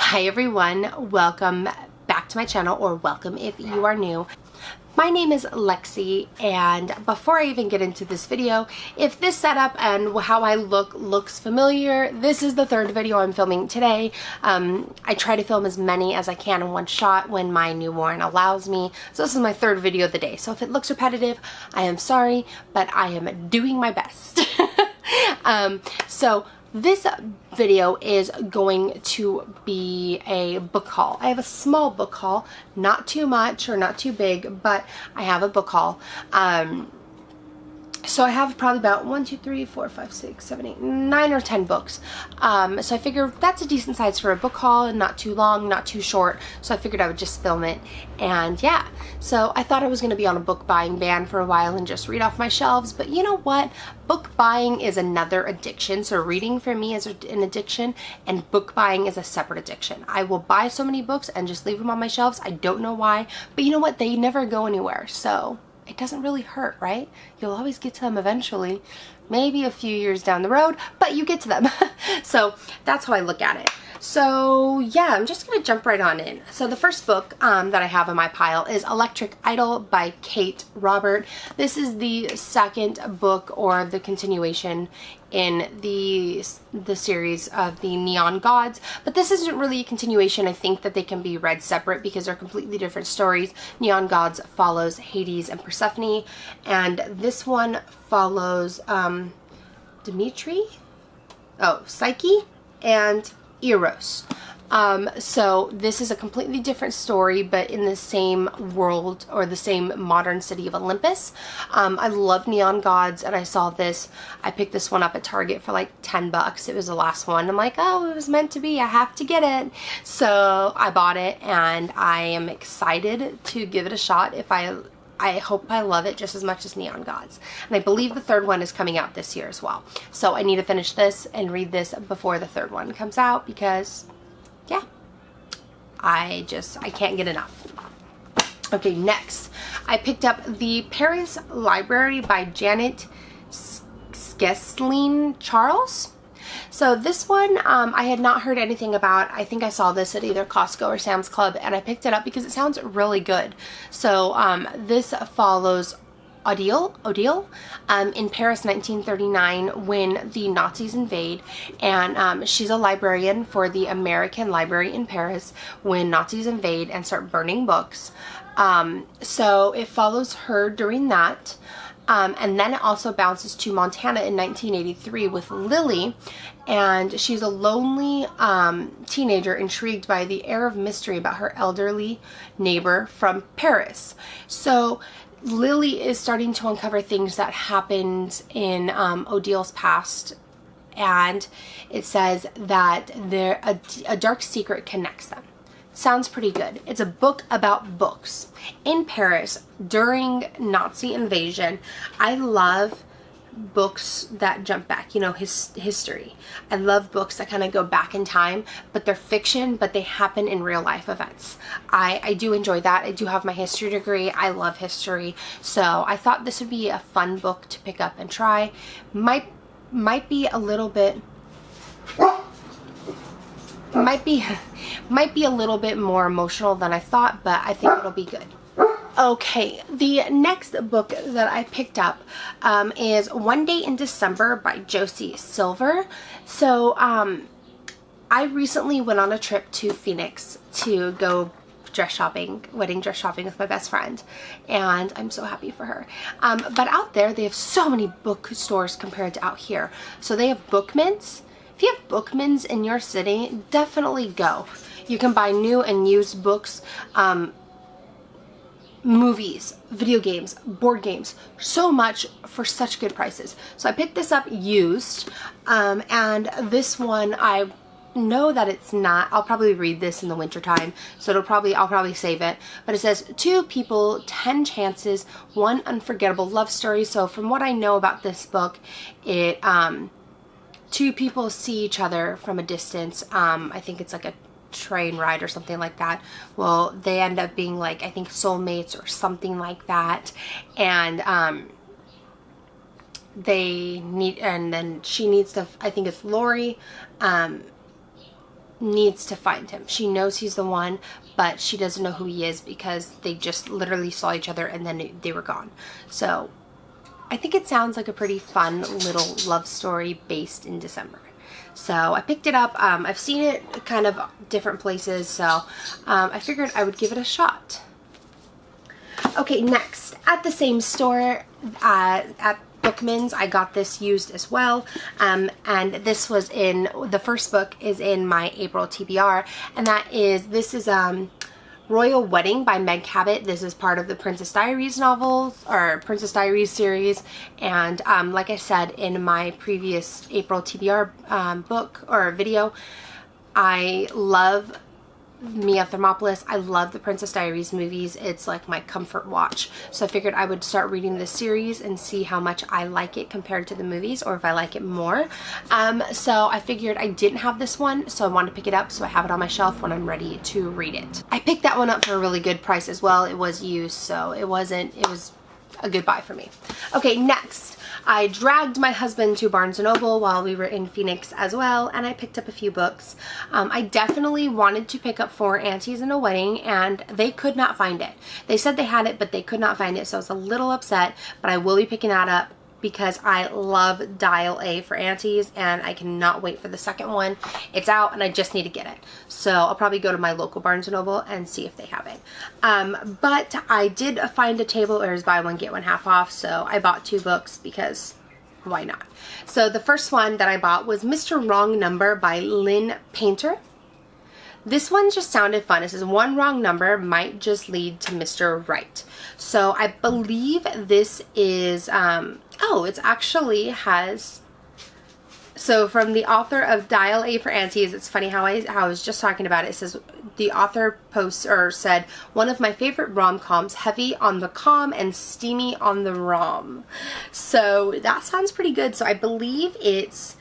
Hi everyone, welcome back to my channel, or welcome if you are new. My name is Lexie, and before I even get into this video, if this setup and how I looks familiar, this is the third video I'm filming today. I try to film as many as I can in one shot when my newborn allows me, so this is my third video of the day. So if it looks repetitive, I am sorry, but I am doing my best. So this video is going to be a book haul. I have a small book haul, not too much or not too big, but I have a book haul. So I have probably about 1, 2, 3, 4, 5, 6, 7, 8, 9 or 10 books. So I figured that's a decent size for a book haul and not too long, not too short. So I figured I would just film it. And yeah, so I thought I was going to be on a book buying ban for a while and just read off my shelves. But you know what? Book buying is another addiction. So reading for me is an addiction, and book buying is a separate addiction. I will buy so many books and just leave them on my shelves. I don't know why, but you know what? They never go anywhere. So it doesn't really hurt, right? You'll always get to them eventually, maybe a few years down the road, but you get to them. So that's how I look at it. So yeah, I'm just gonna jump right on in. So the first book that I have in my pile is Electric Idol by Kate Robert. This is the second book, or the continuation in the series of the Neon Gods, but this isn't really a continuation. I think that they can be read separate because they're completely different stories. Neon Gods follows Hades and Persephone, and this one follows Psyche and Eros. So this is a completely different story, but in the same world, or the same modern city of Olympus. I love Neon Gods, and I saw this. I picked this one up at Target for like 10 bucks. It was the last one. I'm like, oh, it was meant to be. I have to get it. So I bought it, and I am excited to give it a shot. I hope I love it just as much as Neon Gods. And I believe the third one is coming out this year as well. So I need to finish this and read this before the third one comes out, because yeah, I can't get enough. Okay, next, I picked up The Paris Library by Janet Skesling Charles. So this one, I had not heard anything about. I think I saw this at either Costco or Sam's Club, and I picked it up because it sounds really good. So this follows Odile in Paris 1939 when the Nazis invade, and she's a librarian for the American Library in Paris when Nazis invade and start burning books. So it follows her during that. And then it also bounces to Montana in 1983 with Lily, and she's a lonely teenager intrigued by the air of mystery about her elderly neighbor from Paris. So Lily is starting to uncover things that happened in Odile's past, and it says that a dark secret connects them. Sounds pretty good. It's a book about books in Paris during Nazi invasion. I love books that jump back, you know, history. I love books that kind of go back in time, but they're fiction, but they happen in real life events. I do enjoy that. I do have my history degree. I love history. So I thought this would be a fun book to pick up and try. Might be a little bit might be a little bit more emotional than I thought, but I think it'll be good. Okay, the next book that I picked up is One Day in December by Josie Silver. So I recently went on a trip to Phoenix to go wedding dress shopping with my best friend, and I'm so happy for her. But out there they have so many bookstores compared to out here. So they have Bookmans. If you have Bookmans in your city, definitely go. You can buy new and used books, movies, video games, board games, so much for such good prices. So I picked this up used, and this one I know that it's not. I'll probably read this in the winter time, so I'll probably save it. But it says 2 people, 10 chances, 1 unforgettable love story. So from what I know about this book, it 2 people see each other from a distance. I think it's like a train ride or something like that. Well, they end up being like, I think, soulmates or something like that. And they need, and then she needs to, I think it's Lori, needs to find him. She knows he's the one, but she doesn't know who he is because they just literally saw each other and then they were gone. So I think it sounds like a pretty fun little love story based in December. So I picked it up. I've seen it kind of different places, so I figured I would give it a shot. Okay, next, at the same store, at Bookman's, I got this used as well, and this was in, the first book is in my April TBR, and this is Royal Wedding by Meg Cabot. This is part of the Princess Diaries novels, or Princess Diaries series, and like I said in my previous April TBR book or video, I love Mia Thermopolis. I love the Princess Diaries movies. It's like my comfort watch. So I figured I would start reading this series and see how much I like it compared to the movies, or if I like it more. So I figured I didn't have this one, so I wanted to pick it up so I have it on my shelf when I'm ready to read it. I picked that one up for a really good price as well. It was used, so it was a good buy for me. Okay, next, I dragged my husband to Barnes & Noble while we were in Phoenix as well, and I picked up a few books. I definitely wanted to pick up For Aunties in a Wedding, and they could not find it. They said they had it, but they could not find it, so I was a little upset, but I will be picking that up because I love Dial A for Aunties, and I cannot wait for the second one. It's out, and I just need to get it. So I'll probably go to my local Barnes & Noble and see if they have it. But I did find a table where it was buy one, get one half off, so I bought 2 books because why not? So the first one that I bought was Mr. Wrong Number by Lynn Painter. This one just sounded fun. It says one wrong number might just lead to Mr. Right. So I believe this is, it actually has, so from the author of Dial A for Aunties, it's funny how I was just talking about it. It says, the author said, one of my favorite rom-coms, heavy on the com and steamy on the rom. So that sounds pretty good. So I believe it's,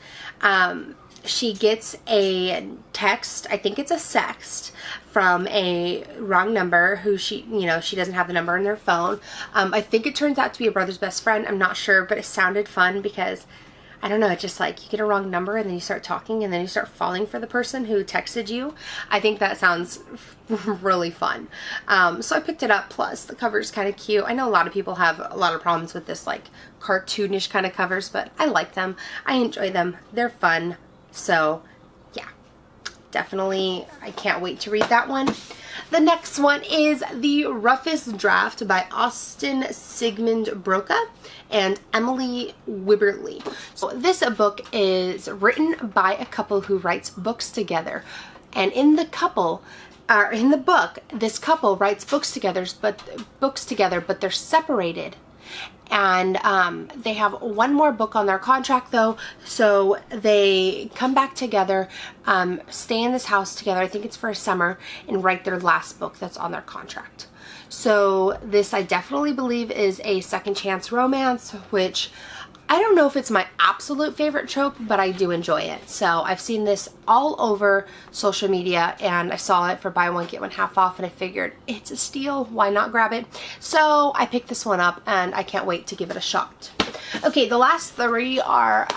she gets a text, I think it's a sext, from a wrong number who she doesn't have the number in their phone. I think it turns out to be a brother's best friend. I'm not sure, but it sounded fun because, I don't know, it's just like you get a wrong number and then you start talking and then you start falling for the person who texted you. I think that sounds really fun. So I picked it up, plus the cover's kind of cute. I know a lot of people have a lot of problems with this like cartoonish kind of covers, but I like them. I enjoy them. They're fun. So yeah, definitely, I can't wait to read that one. The next one is The Roughest Draft by Austin Sigmund Broca and Emily Wibberley. So this book is written by a couple who writes books together, and in the book, this couple writes books together, but they're separated. And they have one more book on their contract though, so they come back together, stay in this house together, I think it's for a summer, and write their last book that's on their contract. So this, I definitely believe, is a second chance romance, which I don't know if it's my absolute favorite trope, but I do enjoy it. So I've seen this all over social media, and I saw it for buy one, get one half off, and I figured it's a steal. Why not grab it? So I picked this one up, and I can't wait to give it a shot. Okay, the last 3 are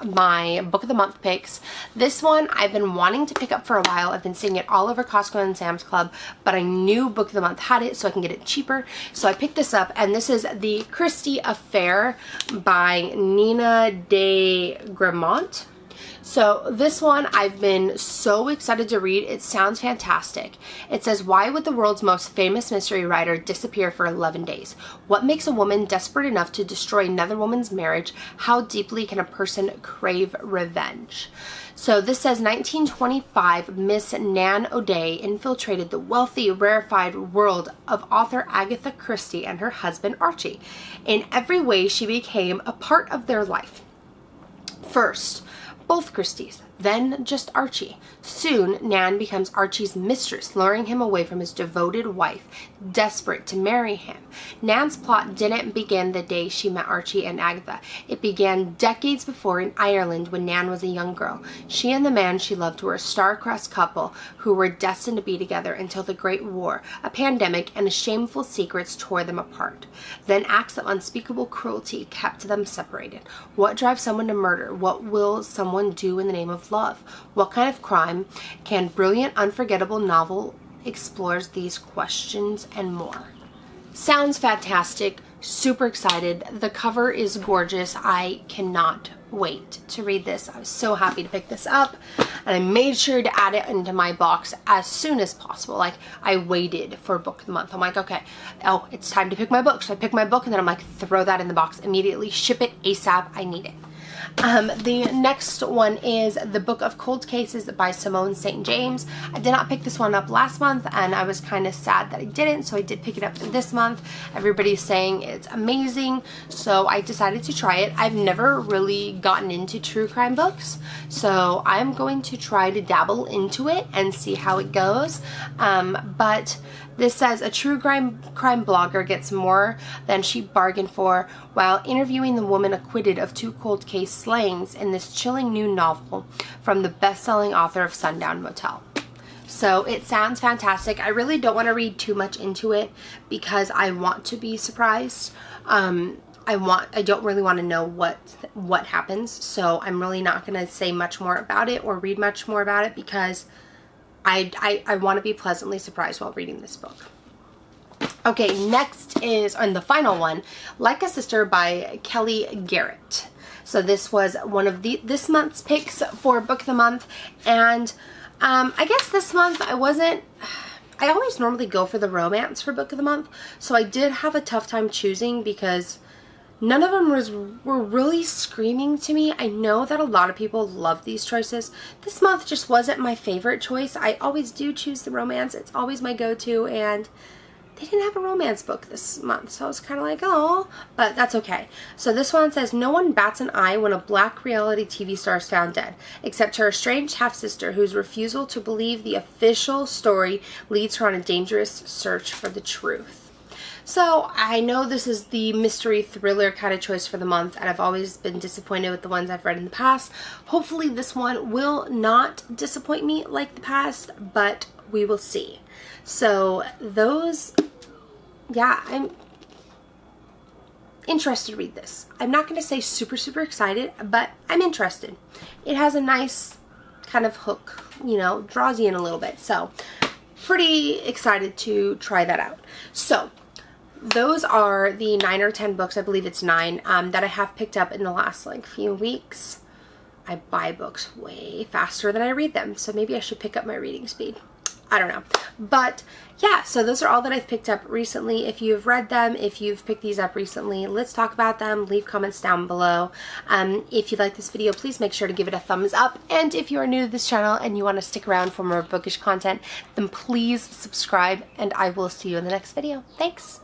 my Book of the Month picks. This one I've been wanting to pick up for a while. I've been seeing it all over Costco and Sam's Club, but I knew Book of the Month had it, so I can get it cheaper. So I picked this up, and this is The Christie Affair by Nina de Gramont. So this one I've been so excited to read. It sounds fantastic. It says, why would the world's most famous mystery writer disappear for 11 days? What makes a woman desperate enough to destroy another woman's marriage? How deeply can a person crave revenge? So this says 1925, Miss Nan O'Day infiltrated the wealthy, rarefied world of author Agatha Christie and her husband Archie. In every way, she became a part of their life. First, both Christies, then just Archie. Soon, Nan becomes Archie's mistress, luring him away from his devoted wife, desperate to marry him. Nan's plot didn't begin the day she met Archie and Agatha. It began decades before in Ireland when Nan was a young girl. She and the man she loved were a star-crossed couple who were destined to be together until the Great War, a pandemic, and shameful secrets tore them apart. Then acts of unspeakable cruelty kept them separated. What drives someone to murder? What will someone do in the name of of love? What kind of crime? Can brilliant, unforgettable novel explores these questions and more? Sounds fantastic. Super excited. The cover is gorgeous. I cannot wait to read this. I was so happy to pick this up, and I made sure to add it into my box as soon as possible. Like, I waited for book of the month. I'm like, okay, oh, it's time to pick my book. So I pick my book, and then I'm like, throw that in the box immediately. Ship it ASAP. I need it. The next one is The Book of Cold Cases by Simone St. James. I did not pick this one up last month, and I was kind of sad that I didn't, so I did pick it up this month. Everybody's saying it's amazing, so I decided to try it. I've never really gotten into true crime books, so I'm going to try to dabble into it and see how it goes. But this says a true crime blogger gets more than she bargained for while interviewing the woman acquitted of 2 cold case slayings in this chilling new novel from the best-selling author of Sundown Motel. So it sounds fantastic. I really don't want to read too much into it because I want to be surprised. I don't really want to know what happens, so I'm really not going to say much more about it or read much more about it because I want to be pleasantly surprised while reading this book. Okay, next is, and the final one, Like a Sister by Kelly Garrett. So this was one of this month's picks for Book of the Month, and I guess this month I always normally go for the romance for Book of the Month, so I did have a tough time choosing because none of them were really screaming to me. I know that a lot of people love these choices. This month just wasn't my favorite choice. I always do choose the romance. It's always my go-to, and they didn't have a romance book this month, so I was kind of like, oh, but that's okay. So this one says, no one bats an eye when a black reality TV star is found dead, except her estranged half-sister whose refusal to believe the official story leads her on a dangerous search for the truth. So I know this is the mystery thriller kind of choice for the month, and I've always been disappointed with the ones I've read in the past. Hopefully this one will not disappoint me like the past, but we will see. So those, yeah, I'm interested to read this. I'm not going to say super, super excited, but I'm interested. It has a nice kind of hook, you know, draws you in a little bit. So pretty excited to try that out. So those are the 9 or 10 books, I believe it's 9, that I have picked up in the last like few weeks. I buy books way faster than I read them, so maybe I should pick up my reading speed. I don't know. But yeah, so those are all that I've picked up recently. If you've read them, if you've picked these up recently, let's talk about them. Leave comments down below. If you like this video, please make sure to give it a thumbs up. And if you are new to this channel and you want to stick around for more bookish content, then please subscribe, and I will see you in the next video. Thanks.